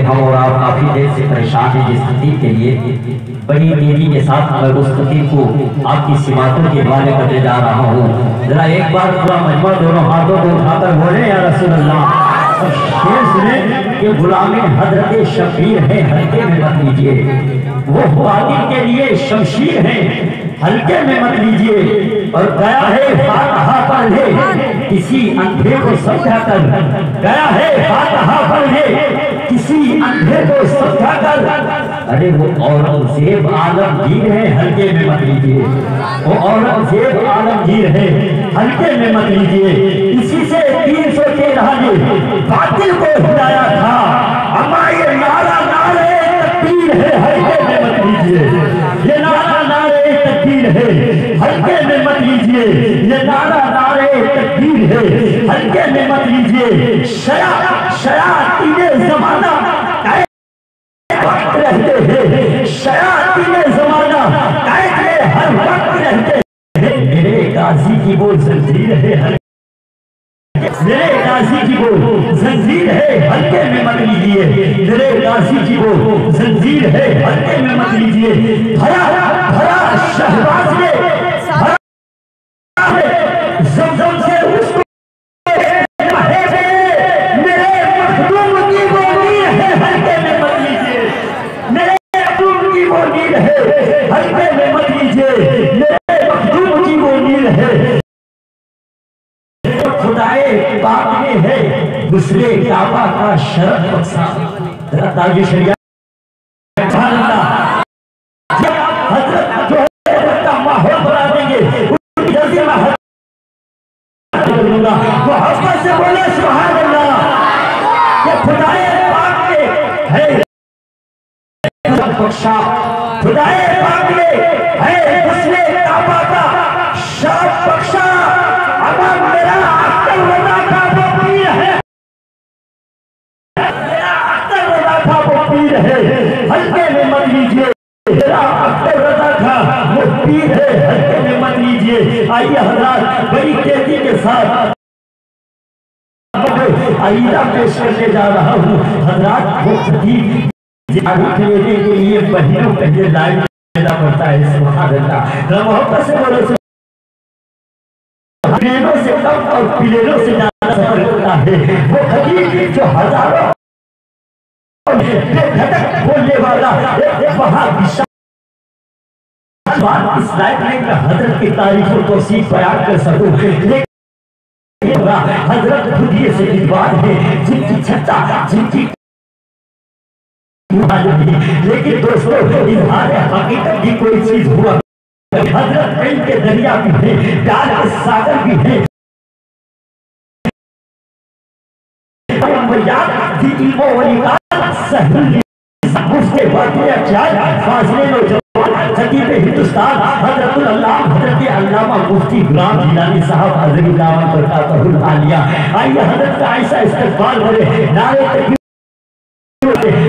हम और आप काफी देर से परेशान हैं जिस तकलीफ के लिए बड़ी तेजी के साथ मैं उस तकलीफ को आपकी सिमातों के हवाले करने जा रहा हूँ। जरा एक बार पूरा मजमा दोनों हाथों को उठाकर बोले या रसूल अल्लाह। और शेर सुने कि गुलामी हजरत शबीर है, हल्के में मत लीजिए। वो बातिल के लिए शमशीर है, हल्के में मत लीजिए। और गया है फातिहा पढ़ने किसी अंधे को समझा कर, गया है फातिहा पढ़ने किसी अंधे को समझा कर। अरे वो औरंगजेब आलमगीर है, हल्के में मत लीजिए। वो औरंगजेब आलमगीर है, हल्के में मत लीजिए। इसी से 313 ने बातिल को हिलाया था। अम्मा ये नारा नारे तकबीर है, हल्के में मत लीजिए। ये नारा नारे तकबीर है, हल्के में मत लीजिए। ये नारा नारे तकबीर है, हल्के में मत लीजिए। शयातीने ज़माना वक्त रहते हैं, शयातीने ज़माना कैद में हर वक्त रहते हैं। मेरे गाजी की वो जंजीर है, मेरे गाजी की वो जंजीर है, हल्के में मत लीजिए। मेरे गाजी की वो जंजीर है, हल्के में मत लीजिए। भरा भरा शहबाज ने ज़मज़म से उसको मेरे मखदूम की वो नीर है, हल्के में मत लीजिए। मेरे मखदूम की वो नीर है, हल्के में मत लीजिए। मेरे मखदूम की वो नीर है। खुदाए पाक ने है दूसरे काबा का शरफ बख्शा। जरा ताज़ शरिया हजरत जो है का माहौल बना देंगे, उनकी जल्दी में वो हफ्ते से बोले सुभान अल्लाह। ये खुदाए पाक ने है बख्शा, खुदाए पाक ने है दूसरे काबा का शरफ बख्शा। अगर मेरा अख्तर रज़ा का वो पीर है, मेरा अख्तर रज़ा का वो पीर है, हल्के में मत लीजिए। मेरा अख्तर रज़ा का वो पीर है, हल्के में मत लीजिए। आइए हज़रात बड़ी तेजी के साथ आईदा पेश करने जा रहा हूँ। हज़रात वो खतीब लेने के लिए महीनों पहले लाइन लेना पड़ता है। सुभान अल्लाह। मोहब्बत से बोलो प्लेनों से कम और प्लेनों से ज्यादा सफर करता है वो खतीब जो हजारों बेधड़क बोलने वाला वहां विशाल बात इस लाइफ में हजरत की तारीफ और तौसीफ बयान कर सकूं। हजरत खुद ये से विद्वान है जिनकी छत्ता जिनकी, लेकिन दोस्तों इजहार हकीकत की कोई चीज हुआ। हजरत प्रेम के दरिया भी है, प्यार के सागर भी है। हिंदुस्तान हजरत अल्लामा मुफ्ती गुलाम जिलानी साहब हजरत आलिया। आइए हजरत का ऐसा इस्तेमाल करे नारे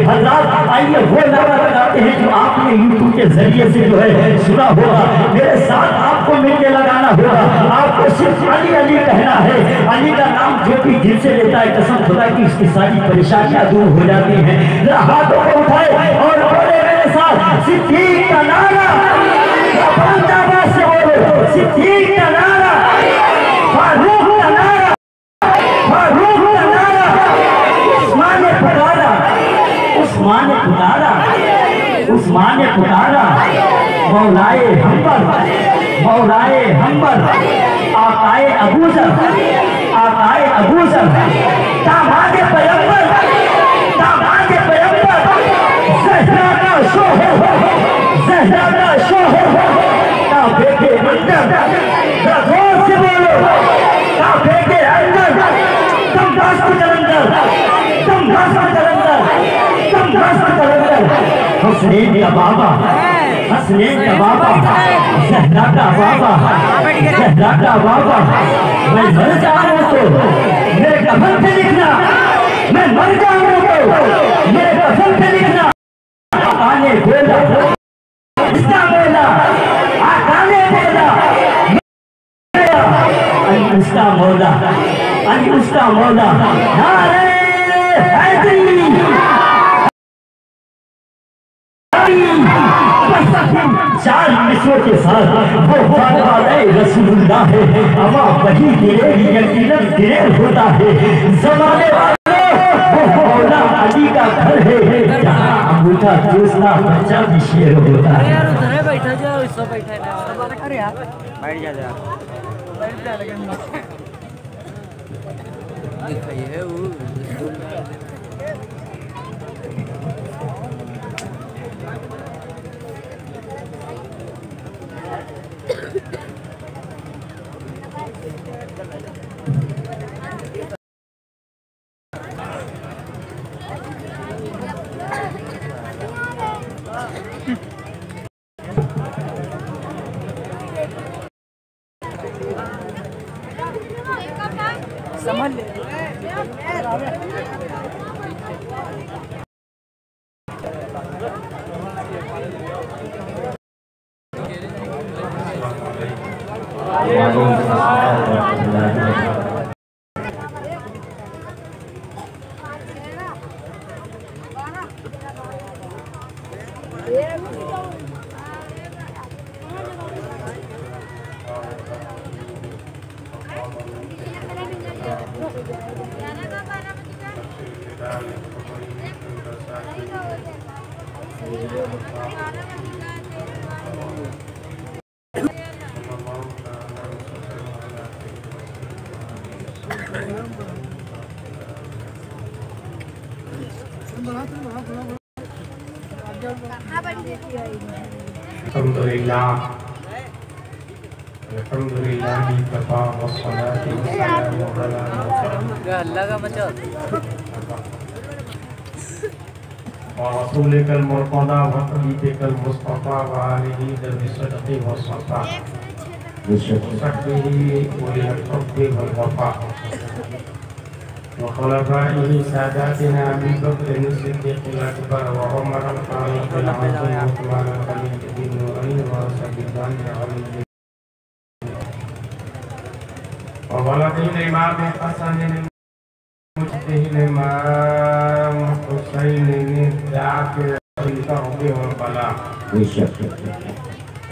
हज़रात। आइए वो नारा लगाते हैं जो आपने यूट्यूब के जरिए से जो है सुना होगा। मेरे साथ आपको मिलके लगाना होगा। आपको सिर्फ अली अली कहना है। अली का नाम जो भी दिल से लेता है कसम खुदा की उसकी सारी परेशानियां दूर हो जाती हैं। जरा हाथों को उठाए और बोले मेरे साथ सिद्दीक का नारा, आवाज से बोलो सिद्दीक का नारा, फारूक का नारा, फारूक का नारा। उस्मान ने पुकारा, उस्मान ने पुकारा, उस्मान ने पुकारा। मौलाए हम्बर, मौलाए हम्बर, आकाए अबूजर, आकाए अबूजर, दामादे पैगंबर, दामादे पैगंबर, ज़हरा का शोहर, ज़हरा का शोहर, का बेटे अंदर, जोर से बोलो, का बेटे अंदर, तुम रास्ते जलंधर, तुम रास्ते जलंधर, तुम रास्ते जलंधर। हसनैन का बाबा, हसनैन का बाबा, ज़हरा का बाबा, ज़हरा का बाबा। मैं मर जाऊं तो मेरे कफन पे लिखना, मैं मर जाऊं तो मेरे कफन पे लिखना। आका ने बोला, इसका बोला, आका ने बोला, अली उसका मौला, अली उसका मौला। नारे हैदरी, इब्राहिम 4 निस्वों के साथ वो फरमाए रसूलुल्लाह है, अमा वही दिलेर यकीनन दिलेर होता है। जमाने वालों वो मौला अली का घर है, जहाँ अंगूठा चूसना बच्चा भी शेर होता है। यार उधर बैठा जाओ, इसको बैठा है। अरे यार बैठ जा यार, बैठ जा लगे दिखाइए वो समझ ले। अल्हम्दुलिल्लाह कफ़ा वस्सलातु वस्सलामु अला अल्लाह का बचा रसूलिकल मुर्तज़ा व हबीबिकल मुस्तफ़ा व आलिहि ज़िल-सदक़ि वस्सफ़ा वसहबिहि उलिल क़ुर्बि वल वफ़ा व खुलफ़ाइहि सादातिना अबी बकर सिद्दीक़िल अकबर व उमर फ़ारूक़िल आज़म व उस्मान ख़लीफ़तिन नूरैन व सबिक़ान अली ववलदिल इमाम हसन मुज्तहिद इमाम हुसैन जाकिर बिल वल बला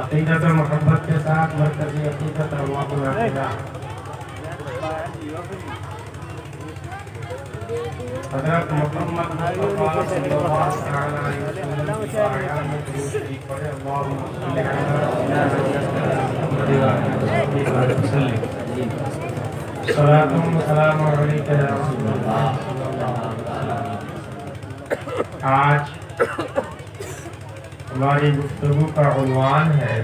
अक़ीदत मोहब्बत के साथ मरकज़ी अक़ीदत अल्लाहुल अक़ीदा हज़रत मुहम्मद मुस्तफ़ा सल्लल्लाहु अलैहि वसल्लम की आयात में दुरूद पढ़े अल्लाहुम्मा सल्लि अला सलातुम व सलाम अलैका या रसूलल्लाह। आज हमारी गुफ्तगू का उन्वान है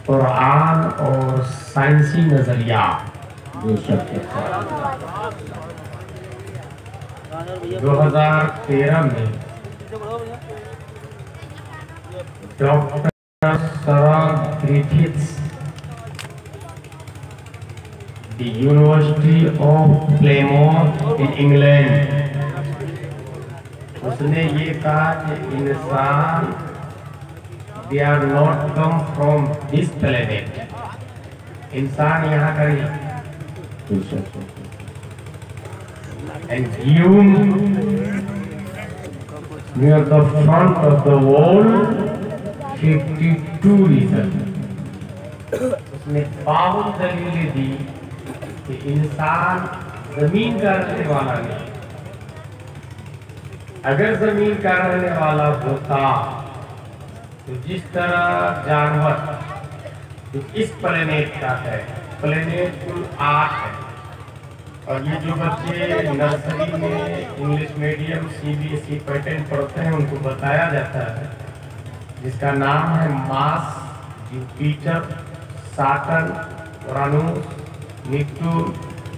कुरान और साइंसी नजरिया। 2013 में doctor Sarah Griffiths the university of Plymouth in England, उसने ये कहा कि इंसान they are not come from this planet, इंसान यहाँ का ही and hewn near the front of the wall 52 reasons. उसने 52 दलीलें दी कि इंसान जमीन का रहने वाला नहीं। अगर जमीन का रहने वाला होता तो जिस तरह जानवर जो इस प्लेनेट का है प्लेनेट कुल 8 है। और ये जो बच्चे नर्सरी में इंग्लिश मीडियम CBSE पैटर्न पढ़ते हैं उनको बताया जाता है, जिसका नाम है Mars, Jupiter, Saturn, Uranus, Neptune,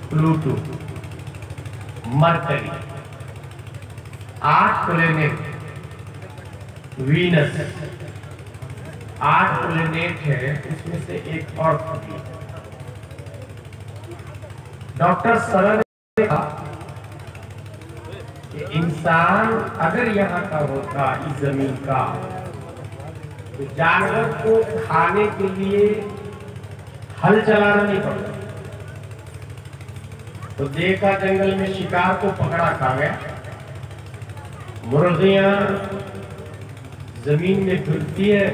Pluto, Mercury. 8 planet, Venus 8 planet है, इसमें से एक अर्थ भी। डॉक्टर सरल ने कहा कि इंसान अगर यहाँ का होता, इस जमीन का, तो जानवर को खाने के लिए हल चलाना नहीं पड़ता। तो देखा जंगल में शिकार को पकड़ा खा गया, मुर्गियां जमीन में फिरती है,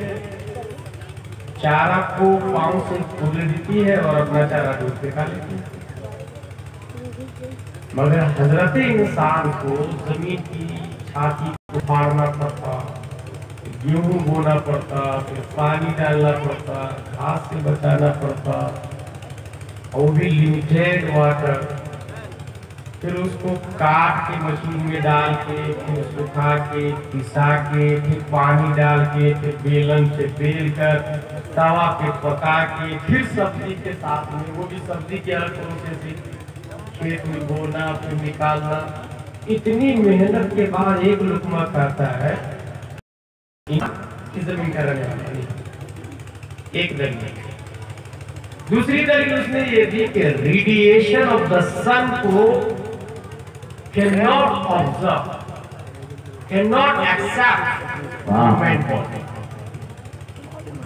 चारा को पांव से खोल देती है और अपना चारा ढूंढ के खा लेती है। मगर हजरत इंसान को जमीन की छाती को फाड़ना पड़ता, गेहूं बोना पड़ता, फिर पानी डालना पड़ता, घास से बचाना पड़ता, और भी लिमिटेड वाटर। फिर उसको काट के मशीन में डाल के, फिर सुखा के, पिसा के, फिर पानी डाल के, फिर बेलन से बेल कर तवा पे पका के, फिर सब्जी के साथ में, वो भी सब्जी के अलग प्रोसेस, खेत में बोना, फिर निकालना। इतनी मेहनत के बाद एक लुकमा खाता है, इस जमीन का रहने वाला नहीं। एक दलील। दूसरी दलील उसने ये दी कि रेडिएशन ऑफ द सन को cannot observe, cannot accept movement body.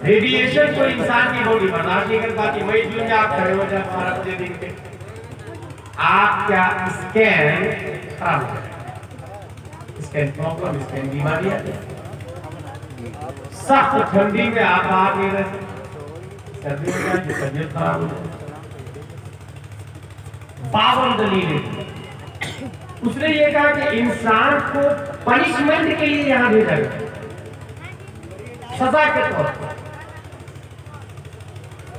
Radiation को इंसान की बॉडी बर्दाश्त नहीं कर पाती। मई जून में आप खड़े हो जाए 12 बजे दिन के, आपका स्कैन खराब हो जाए, स्कैन प्रॉब्लम, स्कैन बीमारी है। सख्त ठंडी में आप बाहर नहीं रह सकते, सर्दी में जाए तबियत खराब हो जाए। पावर दलील उसने ये कहा कि इंसान को पनिशमेंट के लिए यहां भेजा गया, सजा के तौर पर।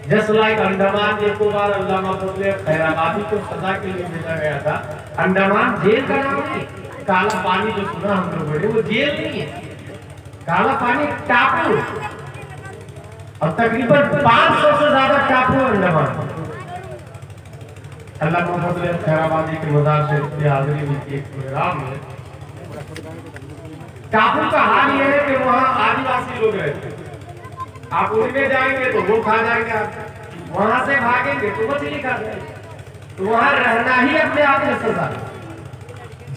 जस्ट लाइक अंडमान निकोबार, अल्लामा फजल खैराबादी को सजा के लिए भेजा गया था। अंडमान जेल का नाम नहीं, काला पानी जो सुना हम लोग बड़े, वो जेल नहीं है, काला पानी टापू। और तकरीबन 500 से ज्यादा टापू अंडमान। अल्लामा फजल खैराबादी के मज़ार शरीफ की हाजिरी में एक प्रोग्राम में टापू का हाल यह है कि वहाँ आदिवासी लोग रहते हैं। आप उनमें जाएंगे तो वो खा जाएंगे, वहां से भागेंगे तो मछली खा जाएंगे। तो वहां रहना ही अपने आप में सजा।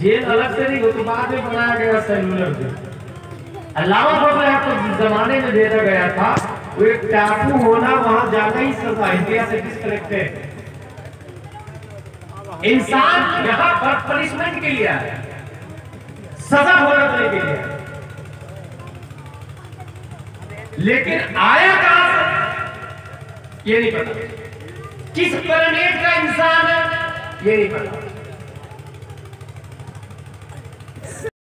जेल अलग से नहीं, वो तो बाद में बनाया गया सेलुलर जेल। अल्लामा फजल को जमाने में भेजा गया था, वो एक टापू होना, वहां जाना ही सजा, इंडिया से डिस्कनेक्टेड। इंसान यहाँ पर पनिशमेंट के लिए आया, सजा भुगतने के लिए। लेकिन आया कहां से ये नहीं पता, किस प्लेनेट का इंसान है ये नहीं पता।